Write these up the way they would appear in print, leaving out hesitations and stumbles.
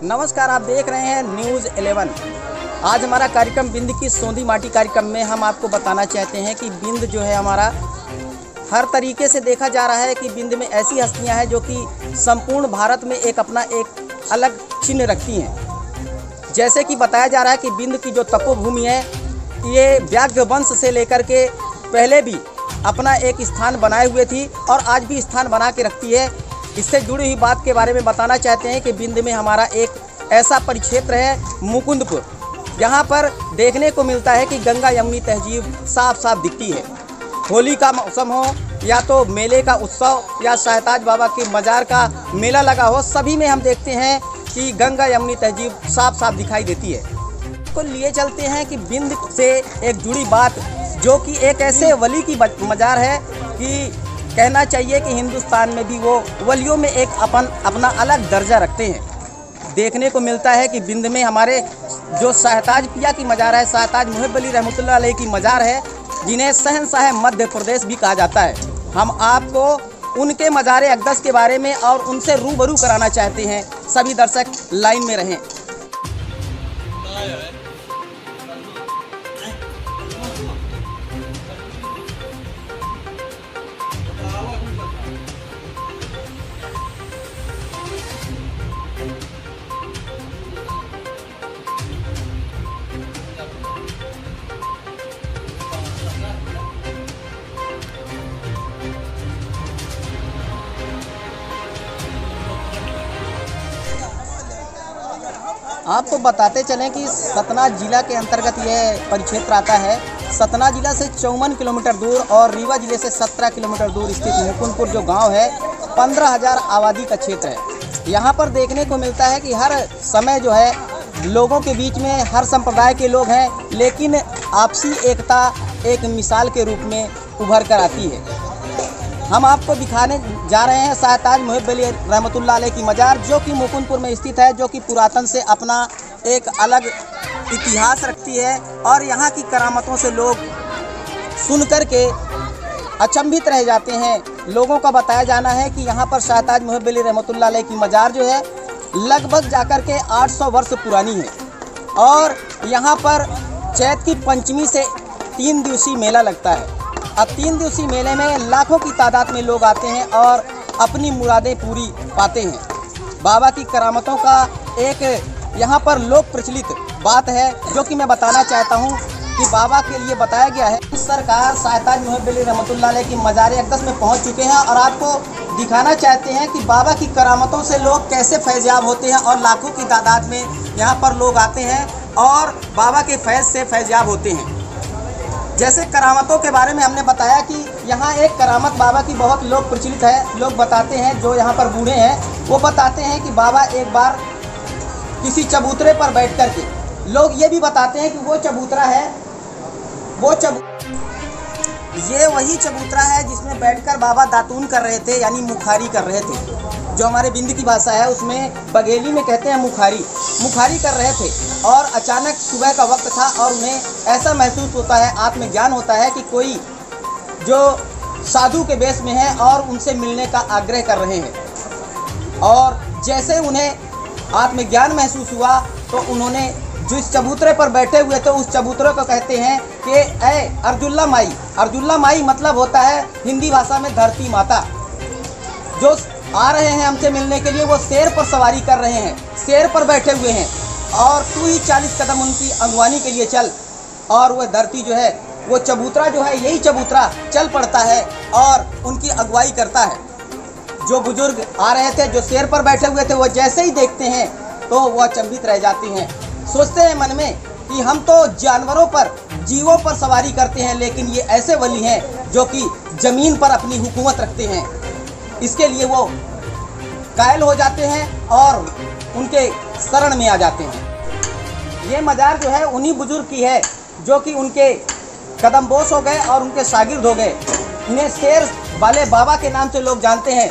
नमस्कार, आप देख रहे हैं न्यूज़ 11। आज हमारा कार्यक्रम बिंद की सोंधी माटी कार्यक्रम में हम आपको बताना चाहते हैं कि बिंद जो है हमारा हर तरीके से देखा जा रहा है कि बिंद में ऐसी हस्तियां हैं जो कि संपूर्ण भारत में एक अपना एक अलग चिन्ह रखती हैं। जैसे कि बताया जा रहा है कि बिंद की जो तपोभूमि है ये व्याघ्र वंश से लेकर के पहले भी अपना एक स्थान बनाए हुए थी और आज भी स्थान बना के रखती है। इससे जुड़ी हुई बात के बारे में बताना चाहते हैं कि बिंद में हमारा एक ऐसा परिक्षेत्र है मुकुंदपुर। यहाँ पर देखने को मिलता है कि गंगा यमुनी तहजीब साफ साफ दिखती है। होली का मौसम हो या तो मेले का उत्सव या सहताज बाबा के मज़ार का मेला लगा हो, सभी में हम देखते हैं कि गंगा यमुनी तहजीब साफ साफ दिखाई देती है। को लिए चलते हैं कि बिंद से एक जुड़ी बात जो कि एक ऐसे वली की मज़ार है कि कहना चाहिए कि हिंदुस्तान में भी वो वलियों में एक अपना अलग दर्जा रखते हैं। देखने को मिलता है कि बिंद में हमारे जो सहताज पिया की मज़ार है, सहताज मुहिब अली रहमतुल्लाह अलैह की मज़ार है, जिन्हें शहंशाह मध्य प्रदेश भी कहा जाता है। हम आपको उनके मज़ार अक़दस के बारे में और उनसे रूबरू कराना चाहते हैं। सभी दर्शक लाइन में रहें। आपको बताते चलें कि सतना जिला के अंतर्गत यह परिक्षेत्र आता है। सतना जिला से 54 किलोमीटर दूर और रीवा जिले से 17 किलोमीटर दूर स्थित मुकुंदपुर जो गांव है 15,000 आबादी का क्षेत्र है। यहां पर देखने को मिलता है कि हर समय जो है लोगों के बीच में हर संप्रदाय के लोग हैं, लेकिन आपसी एकता एक मिसाल के रूप में उभर कर आती है। हम आपको दिखाने जा रहे हैं सहताज मुहिब अली रहमतुल्लाह अलैह की मज़ार जो कि मुकुंदपुर में स्थित है, जो कि पुरातन से अपना एक अलग इतिहास रखती है और यहाँ की करामतों से लोग सुनकर के अचंभित रह जाते हैं। लोगों का बताया जाना है कि यहाँ पर सहताज मुहिब अली रहमतुल्लाह अलैह की मज़ार जो है लगभग जाकर के 800 वर्ष पुरानी है और यहाँ पर चैत की पंचमी से 3 दिवसीय मेला लगता है। अब 3 दिवसीय मेले में लाखों की तादाद में लोग आते हैं और अपनी मुरादें पूरी पाते हैं। बाबा की करामतों का एक यहाँ पर लोक प्रचलित बात है जो कि मैं बताना चाहता हूँ कि बाबा के लिए बताया गया है। सरकार सहताज मुहिब अली रहमतुल्लाह अलैह की मज़ार अक़दस में पहुँच चुके हैं और आपको दिखाना चाहते हैं कि बाबा की करामतों से लोग कैसे फैज़याब होते हैं और लाखों की तादाद में यहाँ पर लोग आते हैं और बाबा के फैज़ से फैज़याब होते हैं। जैसे करामतों के बारे में हमने बताया कि यहाँ एक करामत बाबा की बहुत लोक प्रचलित है। लोग बताते हैं, जो यहाँ पर बूढ़े हैं वो बताते हैं कि बाबा एक बार किसी चबूतरे पर बैठ कर के, लोग ये भी बताते हैं कि वो चबूतरा है, ये वही चबूतरा है जिसमें बैठकर बाबा दातून कर रहे थे, यानी मुखारी कर रहे थे। जो हमारे बिंद की भाषा है उसमें बघेली में कहते हैं मुखारी कर रहे थे और अचानक सुबह का वक्त था और उन्हें ऐसा महसूस होता है, आत्मज्ञान होता है कि कोई जो साधु के वेश में है और उनसे मिलने का आग्रह कर रहे हैं। और जैसे उन्हें आत्मज्ञान महसूस हुआ तो उन्होंने जो इस चबूतरे पर बैठे हुए थे उस चबूतरे को कहते हैं कि ए अर्जुल्ला माई मतलब होता है हिंदी भाषा में धरती माता। जो आ रहे हैं हमसे मिलने के लिए वो शेर पर सवारी कर रहे हैं, शेर पर बैठे हुए हैं और तू ही 40 कदम उनकी अगवानी के लिए चल। और वह धरती जो है, वो चबूतरा जो है, यही चबूतरा चल पड़ता है और उनकी अगुवाई करता है। जो बुजुर्ग आ रहे थे, जो शेर पर बैठे हुए थे, वो जैसे ही देखते हैं तो वो अचंभित रह जाते हैं। सोचते हैं मन में कि हम तो जानवरों पर, जीवों पर सवारी करते हैं, लेकिन ये ऐसे वली हैं जो कि ज़मीन पर अपनी हुकूमत रखते हैं। इसके लिए वो कायल हो जाते हैं और उनके शरण में आ जाते हैं। ये मज़ार जो है उन्हीं बुजुर्ग की है जो कि उनके कदमबोस हो गए और उनके शागिर्द हो गए। इन्हें शेर वाले बाबा के नाम से लोग जानते हैं।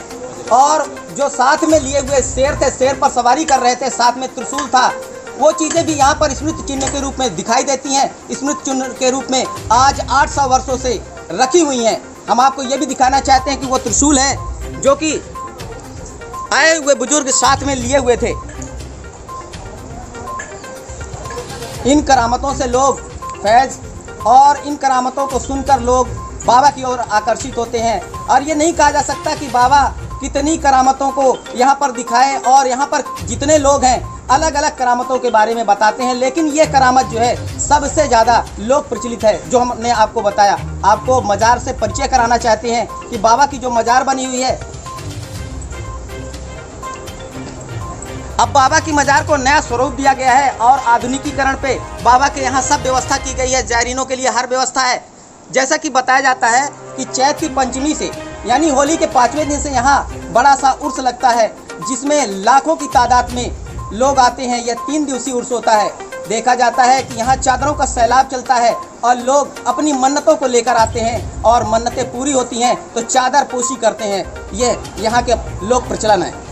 और जो साथ में लिए हुए शेर थे, शेर पर सवारी कर रहे थे, साथ में त्रिशूल था, वो चीज़ें भी यहाँ पर स्मृति चिन्ह के रूप में दिखाई देती हैं। स्मृति चिन्ह के रूप में आज 800 वर्षों से रखी हुई हैं। हम आपको ये भी दिखाना चाहते हैं कि वो त्रिशूल है जो कि आए हुए बुजुर्ग साथ में लिए हुए थे। इन करामतों से लोग फैज़ और इन करामतों को सुनकर लोग बाबा की ओर आकर्षित होते हैं। और ये नहीं कहा जा सकता कि बाबा कितनी करामतों को यहाँ पर दिखाएं, और यहाँ पर जितने लोग हैं अलग अलग करामतों के बारे में बताते हैं, लेकिन ये करामत जो है सबसे ज़्यादा लोक प्रचलित है जो हमने आपको बताया। आपको मज़ार से परिचय कराना चाहते हैं कि बाबा की जो मज़ार बनी हुई है, अब बाबा की मज़ार को नया स्वरूप दिया गया है और आधुनिकीकरण पे बाबा के यहाँ सब व्यवस्था की गई है। जायरीनों के लिए हर व्यवस्था है। जैसा कि बताया जाता है कि चैत की पंचमी से यानी होली के 5वें दिन से यहाँ बड़ा सा उर्स लगता है, जिसमें लाखों की तादाद में लोग आते हैं। यह 3 दिवसीय उर्स होता है। देखा जाता है कि यहाँ चादरों का सैलाब चलता है और लोग अपनी मन्नतों को लेकर आते हैं और मन्नतें पूरी होती हैं तो चादर पोशी करते हैं। ये यहाँ के लोक प्रचलन है।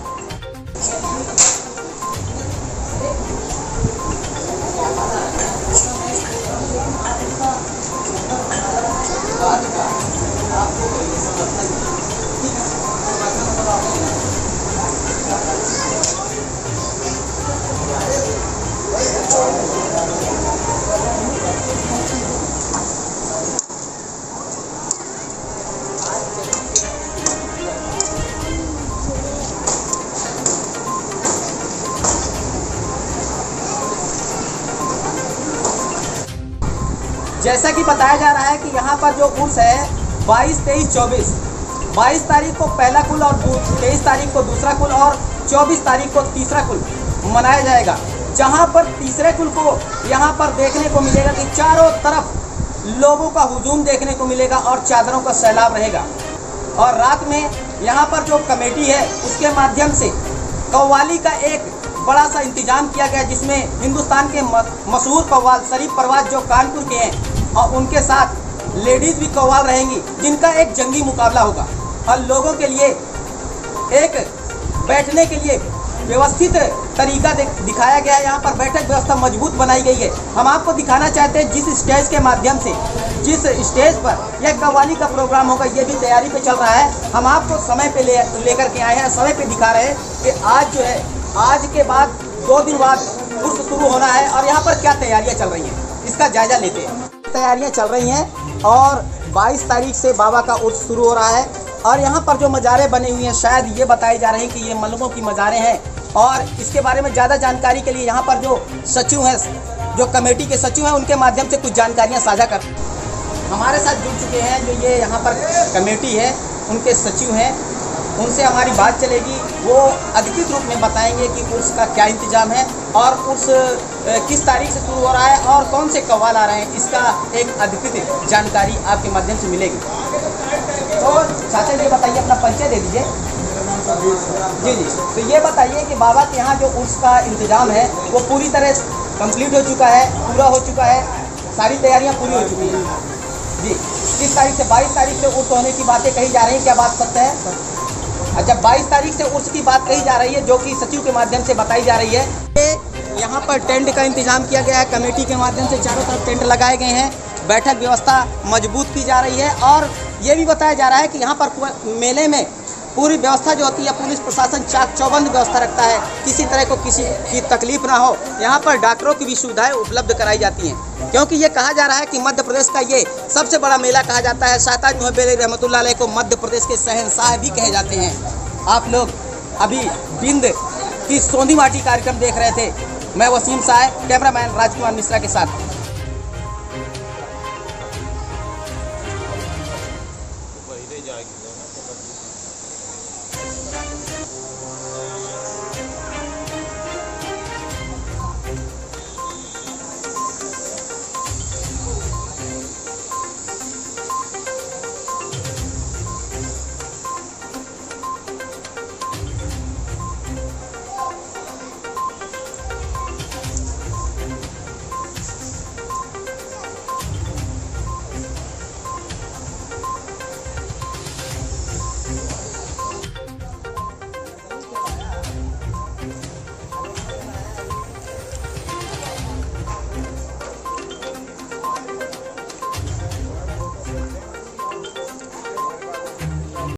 जैसा कि बताया जा रहा है कि यहाँ पर जो उर्स है 22, 23, 24, 22 तारीख को पहला कुल और 23 तारीख को दूसरा कुल और 24 तारीख को तीसरा कुल मनाया जाएगा। जहाँ पर तीसरे कुल को यहाँ पर देखने को मिलेगा कि चारों तरफ लोगों का हुजूम देखने को मिलेगा और चादरों का सैलाब रहेगा। और रात में यहाँ पर जो कमेटी है उसके माध्यम से कव्वाली का एक बड़ा सा इंतजाम किया गया, जिसमें हिंदुस्तान के मशहूर कव्वाल शरीफ परवाज जो कानपुर के हैं और उनके साथ लेडीज़ भी कव्वाल रहेंगी, जिनका एक जंगी मुकाबला होगा। और लोगों के लिए एक बैठने के लिए व्यवस्थित तरीका दिखाया गया है। यहाँ पर बैठक व्यवस्था मजबूत बनाई गई है। हम आपको दिखाना चाहते हैं जिस स्टेज के माध्यम से, जिस स्टेज पर यह कव्वाली का प्रोग्राम होगा, ये भी तैयारी पे चल रहा है। हम आपको समय पे लेकर के आए हैं, समय पे दिखा रहे हैं कि आज जो है, आज के बाद 2 दिन बाद उर्स शुरू होना है और यहाँ पर क्या तैयारियाँ चल रही हैं, इसका जायजा लेते हैं। तैयारियाँ चल रही हैं और 22 तारीख से बाबा का उर्स शुरू हो रहा है। और यहाँ पर जो मज़ारें बनी हुई हैं, शायद ये बताई जा रही हैं कि ये मलकों की मज़ारें हैं। और इसके बारे में ज़्यादा जानकारी के लिए यहाँ पर जो सचिव हैं, जो कमेटी के सचिव हैं, उनके माध्यम से कुछ जानकारियाँ साझा कर हमारे साथ जुड़ चुके हैं। जो ये यहाँ पर कमेटी है, उनके सचिव हैं, उनसे हमारी बात चलेगी। वो अधिकृत रूप में बताएंगे कि उर्स का क्या इंतजाम है और उर्स किस तारीख से शुरू हो रहा है और कौन से कव्वाल आ रहे हैं, इसका एक अधिकृत जानकारी आपके माध्यम से मिलेगी। तो चाचा जी बताइए, अपना परिचय दे दीजिए। जी जी, तो ये बताइए कि बाबा के यहाँ जो उर्स का इंतजाम है वो पूरी तरह कंप्लीट हो चुका है, पूरा हो चुका है, सारी तैयारियाँ पूरी हो चुकी हैं जी। किस तारीख से? 22 तारीख से उर्स होने की बातें कही जा रही हैं, क्या बात सत्य है? अच्छा, 22 तारीख से उर्स की बात कही जा रही है, जो कि सचिव के माध्यम से बताई जा रही है। यहाँ पर टेंट का इंतजाम किया गया है, कमेटी के माध्यम से चारों तरफ टेंट लगाए गए हैं, बैठक व्यवस्था मजबूत की जा रही है। और ये भी बताया जा रहा है कि यहाँ पर मेले में पूरी व्यवस्था जो होती है, पुलिस प्रशासन चाक चौबंद व्यवस्था रखता है, किसी तरह को किसी की तकलीफ ना हो। यहाँ पर डॉक्टरों की भी सुविधाएं उपलब्ध कराई जाती हैं, क्योंकि ये कहा जा रहा है कि मध्य प्रदेश का ये सबसे बड़ा मेला कहा जाता है। शाहताज मोहब्बत अली रहमतुल्लाह अलैह को मध्य प्रदेश के शहंशाह भी कहे जाते हैं। आप लोग अभी बिंद की सोंधी माटी कार्यक्रम देख रहे थे। मैं वसीम साहब, कैमरामैन राजकुमार मिश्रा के साथ।